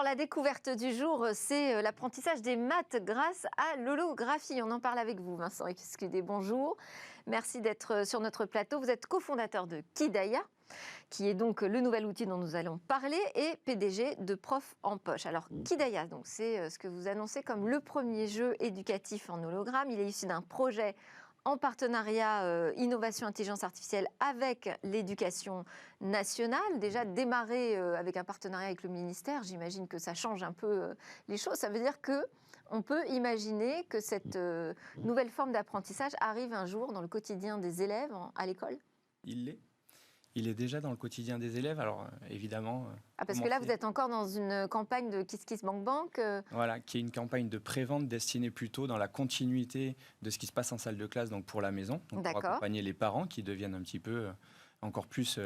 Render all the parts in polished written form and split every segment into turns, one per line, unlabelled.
Alors la découverte du jour, c'est l'apprentissage des maths grâce à l'holographie. On en parle avec vous, Vincent Escudé. Bonjour. Merci d'être sur notre plateau. Vous êtes cofondateur de Kidaya, qui est donc le nouvel outil dont nous allons parler, et PDG de Prof en Poche. Alors Kidaya, donc c'est ce que vous annoncez comme le premier jeu éducatif en hologramme. Il est issu d'un projet en partenariat innovation intelligence artificielle avec l'éducation nationale. Déjà démarré avec un partenariat avec le ministère, j'imagine que ça change un peu les choses. Ça veut dire qu'on peut imaginer que cette nouvelle forme d'apprentissage arrive un jour dans le quotidien des élèves à l'école.
Il l'est. Il est déjà dans le quotidien des élèves. Alors, évidemment...
parce que là, vous êtes encore dans une campagne de Kiss Kiss Bank Bank.
Voilà, qui est une campagne de pré-vente destinée plutôt dans la continuité de ce qui se passe en salle de classe, donc pour la maison. Donc pour accompagner les parents qui deviennent un petit peu, encore plus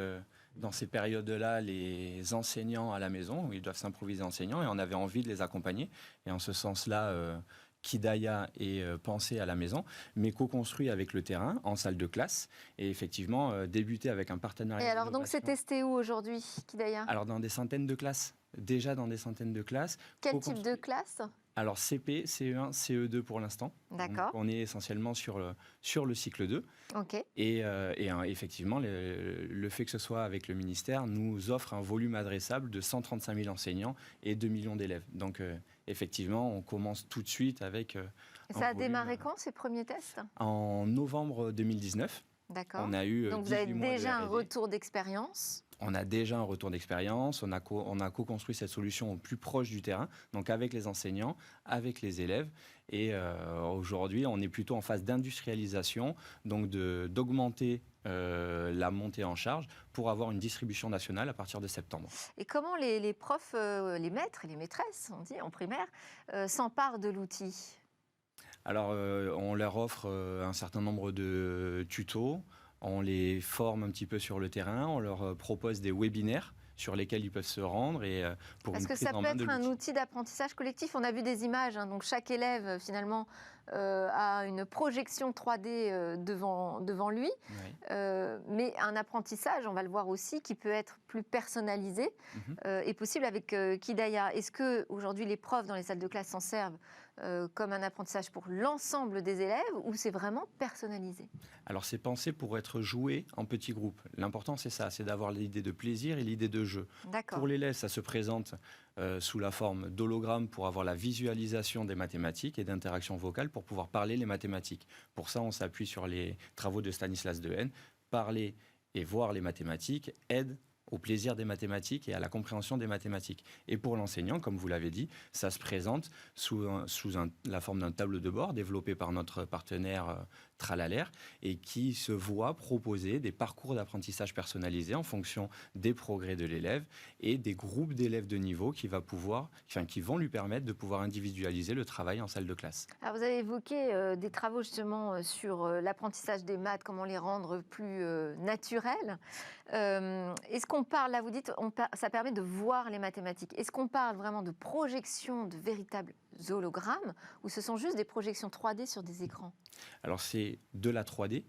dans ces périodes-là, les enseignants à la maison, où ils doivent s'improviser enseignants, et on avait envie de les accompagner. Et en ce sens-là... Kidaya est pensé à la maison, mais co-construit avec le terrain, en salle de classe, et effectivement débuté avec un partenariat.
Et alors, donc, c'est testé où aujourd'hui, Kidaya ?
Alors, dans des centaines de classes. Déjà dans des centaines de classes.
Quel type de classe ?
Alors, CP, CE1, CE2 pour l'instant.
D'accord.
On est essentiellement sur le cycle 2.
OK.
Et effectivement, le fait que ce soit avec le ministère nous offre un volume adressable de 135 000 enseignants et 2 millions d'élèves. Donc, effectivement, on commence tout de suite avec...
Et ça a démarré quand, ces premiers tests ?
En novembre 2019.
D'accord.
On a eu
donc, vous avez déjà un retour d'expérience ?
On a déjà un retour d'expérience, on a co-construit cette solution au plus proche du terrain, donc avec les enseignants, avec les élèves. Et aujourd'hui, on est plutôt en phase d'industrialisation, donc d'augmenter la montée en charge pour avoir une distribution nationale à partir de septembre.
Et comment les profs, les maîtres et les maîtresses, on dit en primaire, s'emparent de l'outil ?
Alors, on leur offre un certain nombre de tutos. On les forme un petit peu sur le terrain, on leur propose des webinaires sur lesquels ils peuvent se rendre.
Parce que ça peut être un outil d'apprentissage collectif. On a vu des images, donc chaque élève finalement a une projection 3D devant lui. Oui. Mais un apprentissage, on va le voir aussi, qui peut être plus personnalisé, est possible avec Kidaya. Est-ce qu'aujourd'hui les profs dans les salles de classe s'en servent comme un apprentissage pour l'ensemble des élèves, ou c'est vraiment personnalisé ?
Alors c'est pensé pour être joué en petits groupes. L'important c'est ça, c'est d'avoir l'idée de plaisir et l'idée de jeu. Pour l'élève, ça se présente sous la forme d'hologramme pour avoir la visualisation des mathématiques et d'interaction vocale pour pouvoir parler les mathématiques. Pour ça, on s'appuie sur les travaux de Stanislas Dehaene. Parler et voir les mathématiques aide au plaisir des mathématiques et à la compréhension des mathématiques. Et pour l'enseignant, comme vous l'avez dit, ça se présente sous la forme d'un tableau de bord développé par notre partenaire Tralalaire et qui se voit proposer des parcours d'apprentissage personnalisés en fonction des progrès de l'élève et des groupes d'élèves de niveau qui vont lui permettre de pouvoir individualiser le travail en salle de classe. Alors
vous avez évoqué des travaux justement sur l'apprentissage des maths, comment les rendre plus naturels. Est-ce qu'on parle, là vous dites, ça permet de voir les mathématiques. Est-ce qu'on parle vraiment de projection de véritables hologrammes ou ce sont juste des projections 3D sur des écrans ?
Alors c'est de la 3D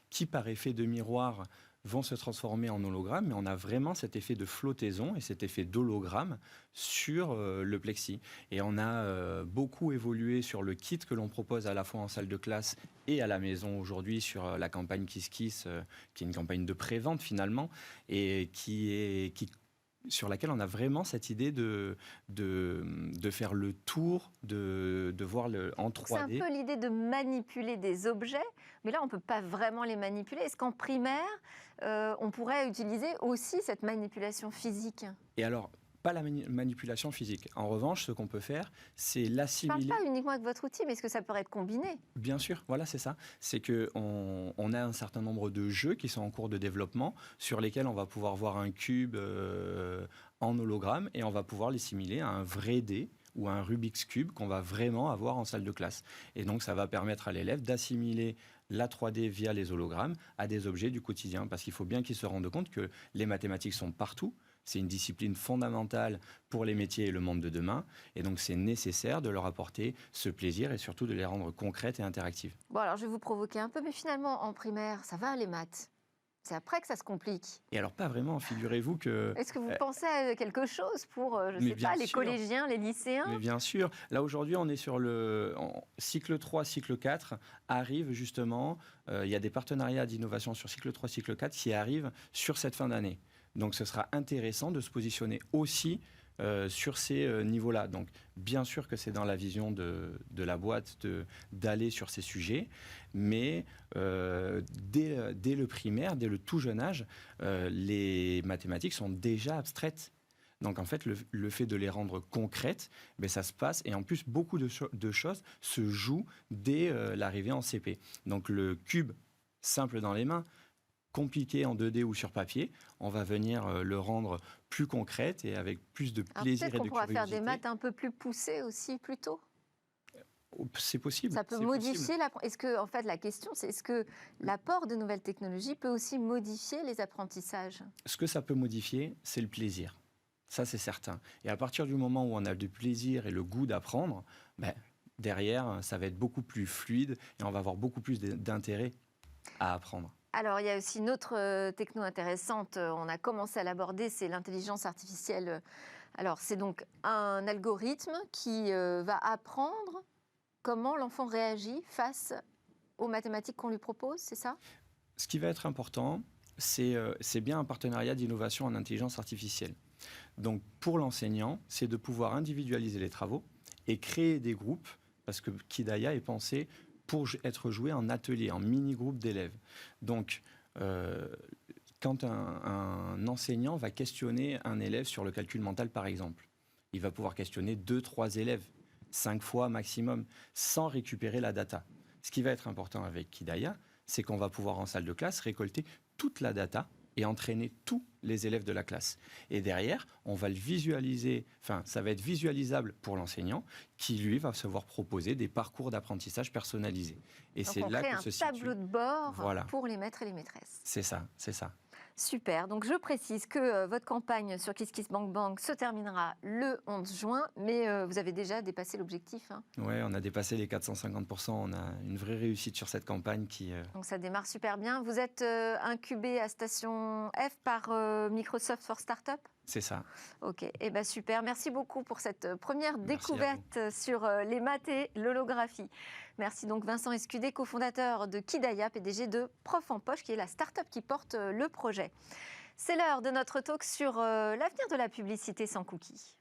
qui, par effet de miroir, vont se transformer en hologramme, mais on a vraiment cet effet de flottaison et cet effet d'hologramme sur le plexi. Et on a beaucoup évolué sur le kit que l'on propose à la fois en salle de classe et à la maison aujourd'hui sur la campagne Kiss Kiss, qui est une campagne de pré-vente finalement, et sur laquelle on a vraiment cette idée de faire le tour, de voir en 3D.
C'est un peu l'idée de manipuler des objets, mais là, on ne peut pas vraiment les manipuler. Est-ce qu'en primaire, on pourrait utiliser aussi cette manipulation physique ?
Et alors, pas la manipulation physique. En revanche, ce qu'on peut faire, c'est l'assimiler...
Je ne parle pas uniquement avec votre outil, mais est-ce que ça pourrait être combiné ?
Bien sûr, voilà, c'est ça. C'est qu'on a un certain nombre de jeux qui sont en cours de développement, sur lesquels on va pouvoir voir un cube en hologramme, et on va pouvoir les simuler à un vrai dé ou à un Rubik's Cube qu'on va vraiment avoir en salle de classe. Et donc, ça va permettre à l'élève d'assimiler la 3D via les hologrammes à des objets du quotidien, parce qu'il faut bien qu'il se rende compte que les mathématiques sont partout. C'est une discipline fondamentale pour les métiers et le monde de demain. Et donc, c'est nécessaire de leur apporter ce plaisir et surtout de les rendre concrètes et interactives.
Bon, alors, je vais vous provoquer un peu, mais finalement, en primaire, ça va, les maths ? C'est après que ça se complique.
Et alors, pas vraiment, figurez-vous que...
Est-ce que vous pensez à quelque chose pour, je ne sais pas, les collégiens, les lycéens?
Mais bien sûr. Là, aujourd'hui, on est sur le cycle 3, cycle 4, arrive justement, il y a des partenariats d'innovation sur cycle 3, cycle 4 qui arrivent sur cette fin d'année. Donc, ce sera intéressant de se positionner aussi sur ces niveaux-là. Donc, bien sûr que c'est dans la vision de la boîte d'aller sur ces sujets, mais dès le primaire, dès le tout jeune âge, les mathématiques sont déjà abstraites. Donc, en fait, le fait de les rendre concrètes, ça se passe. Et en plus, beaucoup de choses se jouent dès l'arrivée en CP. Donc, le cube simple dans les mains, compliqué en 2D ou sur papier, on va venir le rendre plus concrète et avec plus de plaisir et de curiosité.
Peut-être qu'on pourra faire des maths un peu plus poussées aussi, plus tôt.
C'est possible.
Ça peut modifier. Est-ce que, en fait, la question, c'est est-ce que l'apport de nouvelles technologies peut aussi modifier les apprentissages?
Ce que ça peut modifier, c'est le plaisir. Ça, c'est certain. Et à partir du moment où on a du plaisir et le goût d'apprendre, derrière, ça va être beaucoup plus fluide et on va avoir beaucoup plus d'intérêt à apprendre.
Alors, il y a aussi une autre techno intéressante, on a commencé à l'aborder, c'est l'intelligence artificielle. Alors, c'est donc un algorithme qui va apprendre comment l'enfant réagit face aux mathématiques qu'on lui propose, c'est ça?
Ce qui va être important, c'est bien un partenariat d'innovation en intelligence artificielle. Donc, pour l'enseignant, c'est de pouvoir individualiser les travaux et créer des groupes, parce que Kidaya est pensé pour être joué en atelier, en mini-groupe d'élèves. Donc, quand un enseignant va questionner un élève sur le calcul mental, par exemple, il va pouvoir questionner 2-3 élèves, 5 fois maximum, sans récupérer la data. Ce qui va être important avec Kidaya, c'est qu'on va pouvoir en salle de classe récolter toute la data et entraîner tous les élèves de la classe. Et derrière, on va le visualiser, ça va être visualisable pour l'enseignant qui, lui, va se voir proposer des parcours d'apprentissage personnalisés. Et c'est là que se situe.
On crée un tableau de bord pour les maîtres et les maîtresses.
C'est ça, c'est ça.
Super. Donc, je précise que votre campagne sur KissKissBankBank se terminera le 11 juin, mais vous avez déjà dépassé l'objectif.
Oui, on a dépassé les 450%. On a une vraie réussite sur cette campagne qui...
Donc, ça démarre super bien. Vous êtes incubé à Station F par Microsoft for Startup?
C'est ça.
Ok, super. Merci beaucoup pour cette première découverte sur les maths et l'holographie. Merci donc Vincent Escudé, cofondateur de Kidaya, PDG de Prof en Poche, qui est la start-up qui porte le projet. C'est l'heure de notre talk sur l'avenir de la publicité sans cookies.